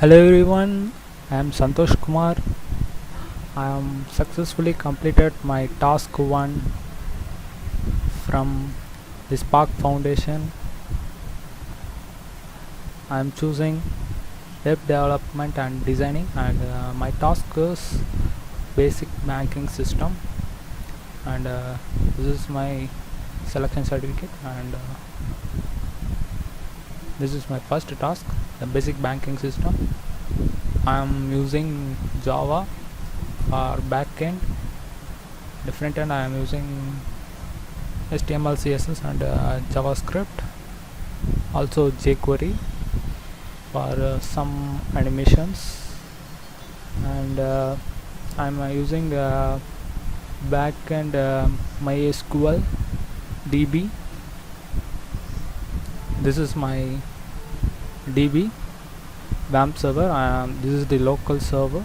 Hello everyone, I am Santosh Kumar. I am successfully completed my task 1 from the Spark Foundation. I am choosing web development and designing, and my task is basic banking system, and this is my selection certificate, and this is my first task, the basic banking system. I am using Java for backend. The front end I am using HTML, CSS and JavaScript, also jQuery for some animations, and I'm using backend MySQL DB. This is my DB WAMP server. This is the local server.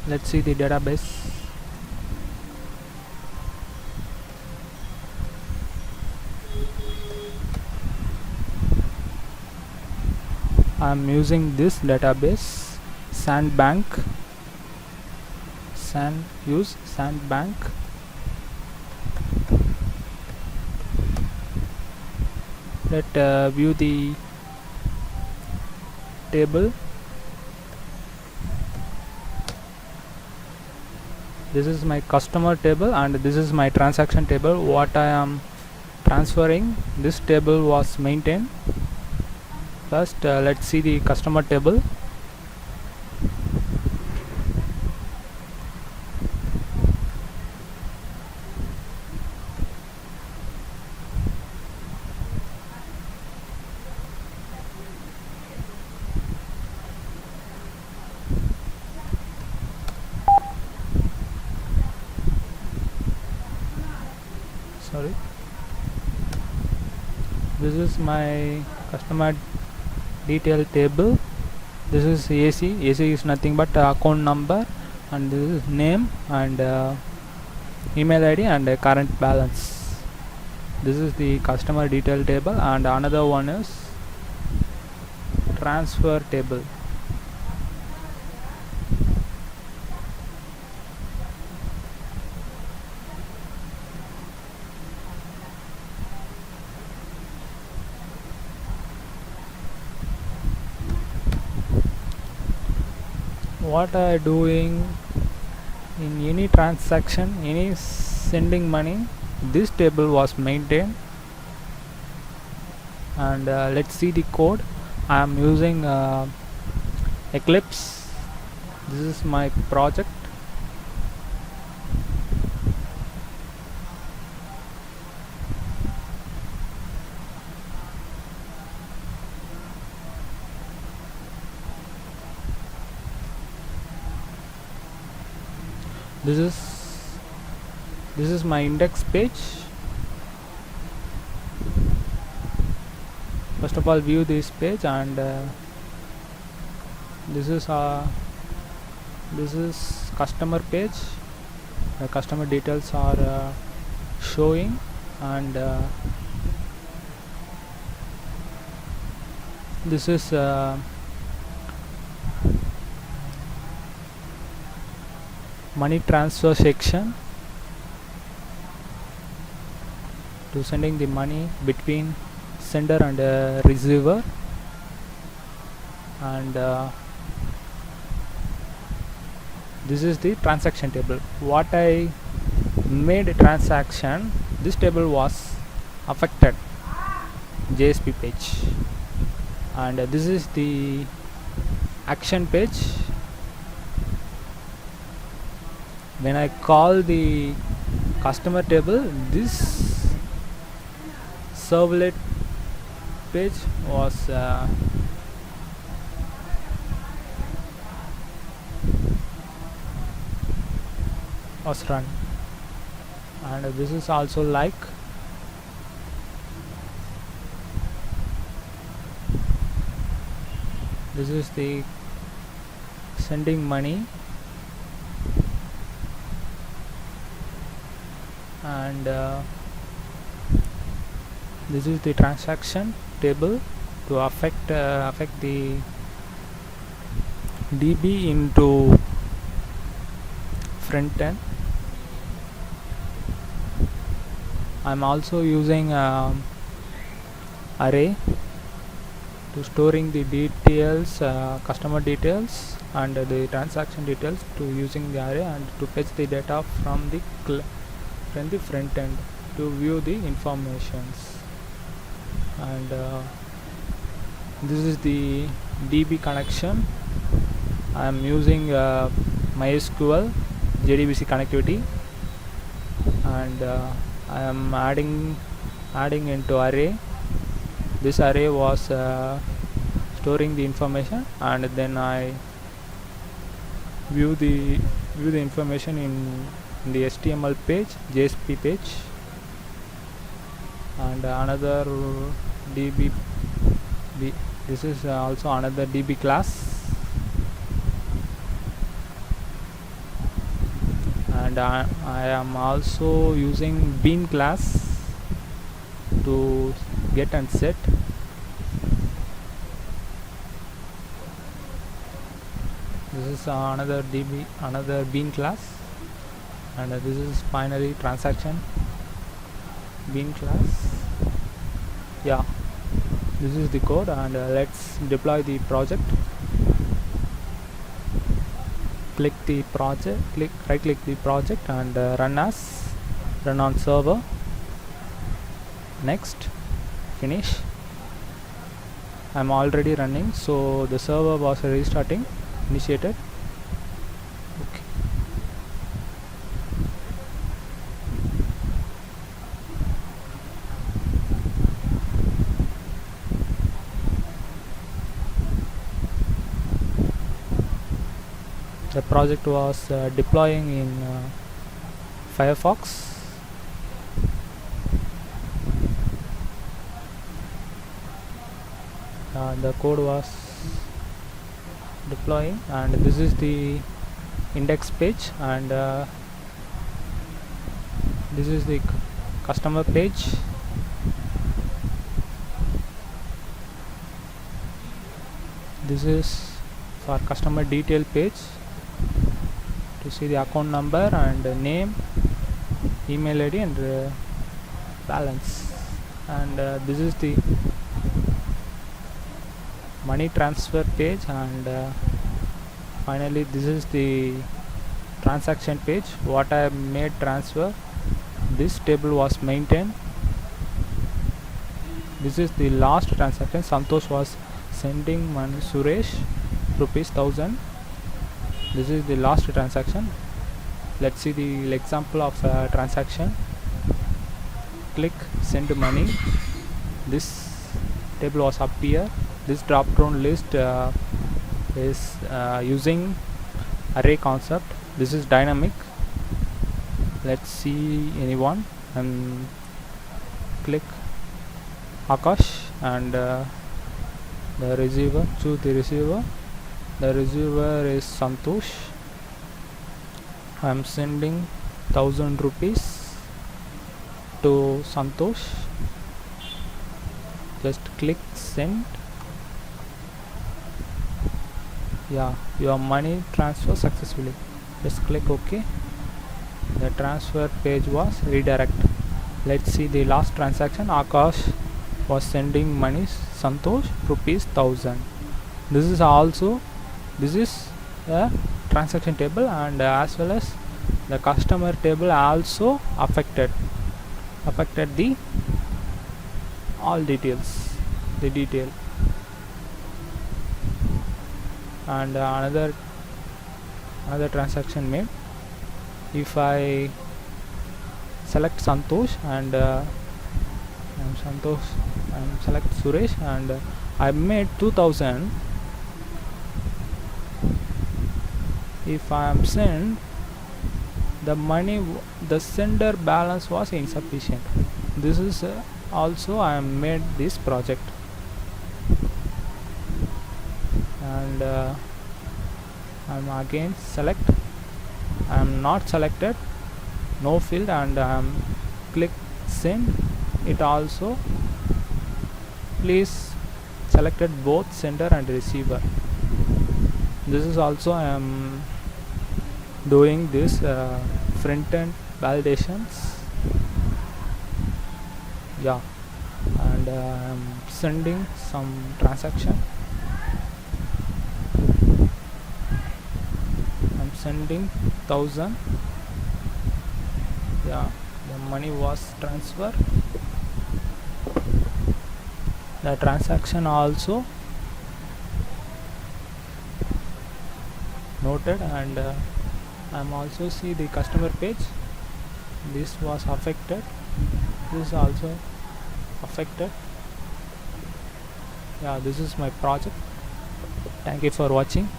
Let's see the database. I'm using this database Sandbank. Use Sandbank. Let view the table. This is my customer table and this is my transaction table. What I am transferring, this table was maintained. First let's see the customer table. Sorry, this is my customer detail table. This is AC is nothing but account number, and this is name and email ID and current balance. This is the customer detail table, and another one is transfer table. What I doing in any transaction, any sending money, this table was maintained. And let's see the code. I am using Eclipse. This is my project. This is my index page. First of all, view this page, and this is customer page. The customer details are showing, and this is money transfer section to sending the money between sender and receiver, and this is the transaction table. What I made a transaction, this table was affected JSP page, and this is the action page. When I call the customer table, this servlet page was run, and this is also like this is the sending money. and this is the transaction table to affect the DB into front end. I'm also using array to storing the details, customer details and the transaction details, to using the array and to fetch the data from the front end to view the informations. And this is the DB connection. I am using MySQL JDBC connectivity, and I am adding into array. This array was storing the information, and then I view the information in the HTML page, JSP page. And another DB, this is also another DB class. And I am also using bean class to get and set. This is another bean class, and this is finally transaction bean class. Yeah, this is the code, and let's deploy the project. Click the project, right click the project and run on server. Next, finish. I'm already running, so the server was restarting, initiated. Okay. The project was deploying in Firefox. The code was deploying, and this is the index page, and this is the customer page. This is for customer detail page, to see the account number and name, email ID and balance. And this is the money transfer page, and finally this is the transaction page, what I made transfer. This table was maintained. This is the last transaction. Santosh was sending money Suresh ₹1000. This is the last transaction. Let's see the example of a transaction. Click send money. This table was up here. This drop down list is using array concept. This is dynamic. Let's see anyone, and click Akash, and the receiver, choose the receiver. The receiver is Santosh. I am sending ₹1000 to Santosh. Just click send. Yeah, your money transfer successfully. Just click OK. The transfer page was redirect. Let's see the last transaction. Akash was sending money Santosh ₹1000. This is a transaction table, and as well as the customer table also affected the all details, the detail. And another transaction made. If I select Santosh and select Suresh, and I made 2000. If I am sent the money, the sender balance was insufficient. This is also I am made this project, and I'm again select. I am not selected. no field, and click send. It also please selected both sender and receiver. This is also I am doing this front end validations. Yeah, and I'm sending some transaction. I'm sending 1000. Yeah, the money was transferred. The transaction also noted, and I'm also see the customer page. This was affected. This is also affected. Yeah, this is my project. Thank you for watching.